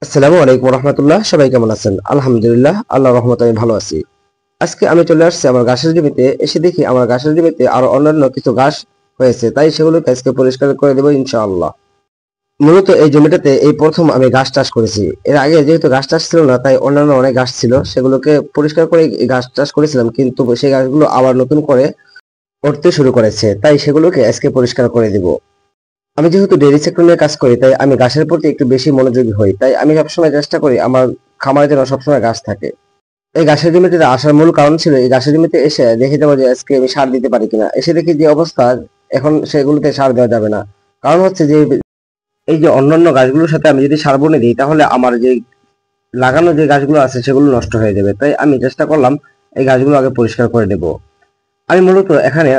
আসসালামু আলাইকুম রহমতুল্লাহ। সবাই কেমন আছেন? আলহামদুলিল্লাহ, আল্লাহর রহমতে আমি ভালো আছি। আজকে আমি চলে আসছি আমার ঘাসের জমিতে। এসে দেখি আমার ঘাসের জমিতে আরো অন্যান্য কিছু ঘাস হয়েছে, তাই সেগুলোকে আজকে পরিষ্কার করে দেবো ইনশাআল্লাহ। মূলত এই জমিটাতে এই প্রথম আমি ঘাস চাষ করেছি। এর আগে যেহেতু ঘাস চাষ ছিল না, তাই অন্যান্য অনেক ঘাস ছিল, সেগুলোকে পরিষ্কার করে এই ঘাস চাষ করেছিলাম, কিন্তু সেই ঘাসগুলো আবার নতুন করে উঠতে শুরু করেছে, তাই সেগুলোকে আজকে পরিষ্কার করে দিব। আমি যেহেতু ডেইরি সেক্টর নিয়ে কাজ করি, তাই আমি ঘাসের প্রতি একটু বেশি মনোযোগী হই। তাই আমি সবসময় চেষ্টা করি আমার খামারে যেন সবসময় ঘাস থাকে। এই ঘাসের জমিতে আসার মূল কারণ ছিল এই ঘাসের জমিতে এসে দেখে যাবো যে আজকে আমি সার দিতে পারি কিনা। এসে দেখি যে অবস্থা, এখন সেগুলোতে সার দেওয়া যাবে না। কারণ হচ্ছে যে এই যে অন্যান্য গাছগুলোর সাথে আমি যদি সার বনে দিই, তাহলে আমার যে লাগানো যে গাছগুলো আছে সেগুলো নষ্ট হয়ে যাবে। তাই আমি চেষ্টা করলাম এই গাছগুলো আগে পরিষ্কার করে দেবো। আমি মূলত এখানে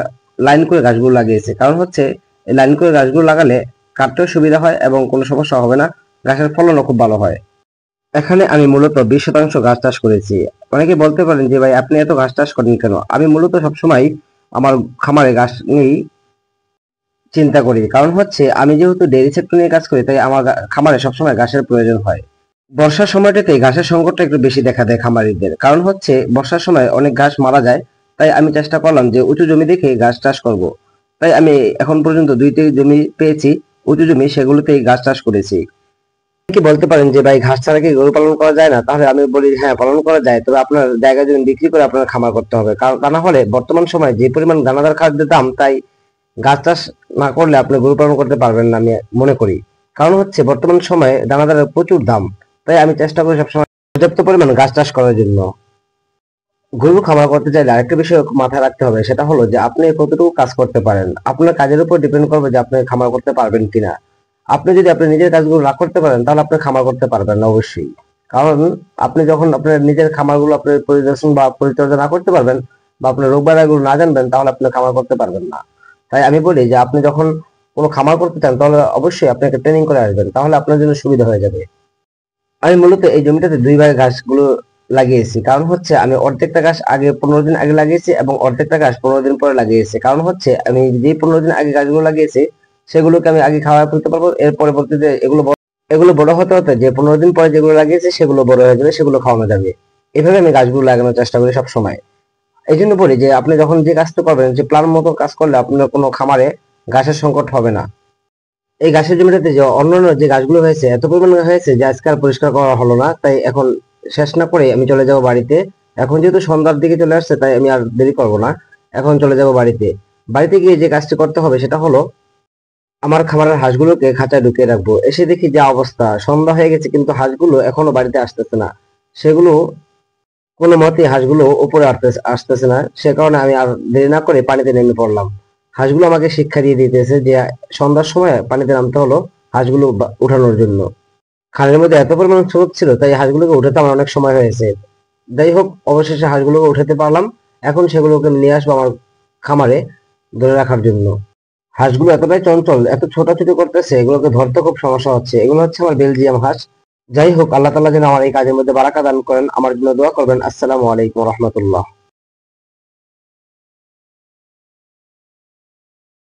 লাইন করে গাছগুলো লাগিয়েছি, কারণ হচ্ছে এই লাইন করে গাছগুলো লাগালে কাটতেও সুবিধা হয় এবং কোনো সমস্যা হবে না, গাছের ফলনও খুব ভালো হয়। এখানে আমি মূলত 20% গাছ চাষ করেছি। অনেকে বলতে পারেন যে ভাই আপনি এত গাছ চাষ করেন কেন? আমি মূলত সবসময় আমার খামারে গাছ নিয়েই চিন্তা করি, কারণ হচ্ছে আমি যেহেতু ডেইরি সেক্টর নিয়ে কাজ করি, তাই আমার খামারে সবসময় ঘাসের প্রয়োজন হয়। বর্ষার সময়টাতে ঘাসের সংকটটা একটু বেশি দেখা দেয় খামারিদের, কারণ হচ্ছে বর্ষার সময় অনেক ঘাস মারা যায়। তাই আমি চেষ্টা করলাম যে উঁচু জমি দেখে ঘাস চাষ করব। তাই আমি এখন পর্যন্ত 2টি জমি পেয়েছি উঁচু জমি, সেগুলোতেই ঘাস চাষ করেছি। কি বলতে পারেন যে ভাই ঘাস ছাড়া কি গরু পালন করা যায় না? তাহলে আমি বলি হ্যাঁ, পালন করা যায়, তবে আপনার জায়গা জমি বিক্রি করে আপনার খামার করতে হবে। কারণ তা না হলে বর্তমান সময়ে যে পরিমাণ দানাদার খাদ্যের দাম, তাই ঘাস চাষ না করলে আপনি গরু পালন করতে পারবেন না আমি মনে করি। কারণ হচ্ছে বর্তমান সময়ে দানাদারের প্রচুর দাম। তাই আমি চেষ্টা করি সবসময় পর্যাপ্ত পরিমাণ ঘাস চাষ করার জন্য। গরু খামার করতে চাইলে আরেকটা বিষয় মাথায় রাখতে হবে, সেটা হলো যে আপনি কতটুকু কাজ করতে পারেন। আপনার কাজের উপর ডিপেন্ড করবে যে আপনি খামার করতে পারবেন কিনা। আপনি যদি আপনি নিজের কাজগুলো না করতে পারেন, তাহলে আপনি খামার করতে পারবেন না অবশ্যই। কারণ আপনি যখন আপনার নিজের খামারগুলো আপনি পরিদর্শন বা পরিচর্যা না করতে পারবেন, বা আপনার রোগ বালাইগুলো না জানবেন, তাহলে আপনি খামার করতে পারবেন না। তাই আমি বলি যে আপনি যখন কোনো খামার করতে চান, তাহলে অবশ্যই আপনাকে ট্রেনিং করে আসবেন, তাহলে আপনার জন্য সুবিধা হয়ে যাবে। আমি মূলত এই জমিটাতে 2 ভাগে ঘাসগুলো লাগিয়েছি, কারণ হচ্ছে আমি অর্ধেকটা ঘাস আগে 15 দিন আগে লাগিয়েছি এবং অর্ধেকটা ঘাস 15 দিন পরে লাগিয়েছি। কারণ হচ্ছে আমি যে 15 দিন আগে গাছগুলো লাগিয়েছি, সেগুলোকে আমি আগে খাওয়া ফেলতে পারবো। এর পরবর্তীতে এগুলো বড় হতে হতে যে 15 দিন পরে যেগুলো লাগিয়েছি সেগুলো বড় হয়ে যাবে, সেগুলো খাওয়ানো যাবে। এভাবে আমি গাছগুলো লাগানোর চেষ্টা করি সব সময়। এই জন্য বলি যে আপনি যখন যে কাজটা করবেন, যে প্ল্যান মতো কাজ করলে আপনার কোনো খামারে ঘাসের সংকট হবে না। এই ঘাসের জমিটাতে যে অন্যান্য যে গাছগুলো হয়েছে, এত পরিমাণে হয়েছে যে আজকে আর পরিষ্কার করা হলো না। তাই এখন শেষ না করে আমি চলে যাব বাড়িতে। এখন যেহেতু সন্ধ্যার দিকে চলে আসছে, তাই আমি আর দেরি করব না, এখন চলে যাব বাড়িতে। বাড়িতে গিয়ে যে কাজটি করতে হবে সেটা হলো আমার খামারের হাঁসগুলোকে খাঁচায় ঢুকিয়ে রাখবো। এসে দেখি যে অবস্থা, সন্ধ্যা হয়ে গেছে কিন্তু হাঁসগুলো এখনো বাড়িতে আসতেছে না। সেগুলো কোনো মতেই হাঁসগুলো উপরে আসতেছে না। সে কারণে আমি আর দেরি না করে পানিতে নেমে পড়লাম। হাঁসগুলো আমাকে শিক্ষা দিয়ে দিতেছে যে সন্ধ্যার সময় পানিতে নামতে হলো হাঁসগুলো উঠানোর জন্য। খালের মধ্যে এত পরিমাণ স্রোত ছিল, তাই হাঁসগুলোকে উঠাতে আমার অনেক সময় হয়েছে। যাই হোক, অবশেষে হাঁসগুলোকে উঠাতে পারলাম। এখন সেগুলোকে নিয়ে আসবো আমার খামারে ধরে রাখার জন্য। হাঁসগুলো এতটাই চঞ্চল, এত ছোটাছুটি করতেছে, এগুলোকে ধরতে খুব সমস্যা হচ্ছে। এগুলো হচ্ছে আমার বেলজিয়াম হাঁস। যাই হোক, আল্লাহ তাআলা যেন আমার এই কাজের মধ্যে বারাকা দান করেন। আমার জন্য দোয়া করবেন। আসসালামু আলাইকুম রহমতুল্লাহ।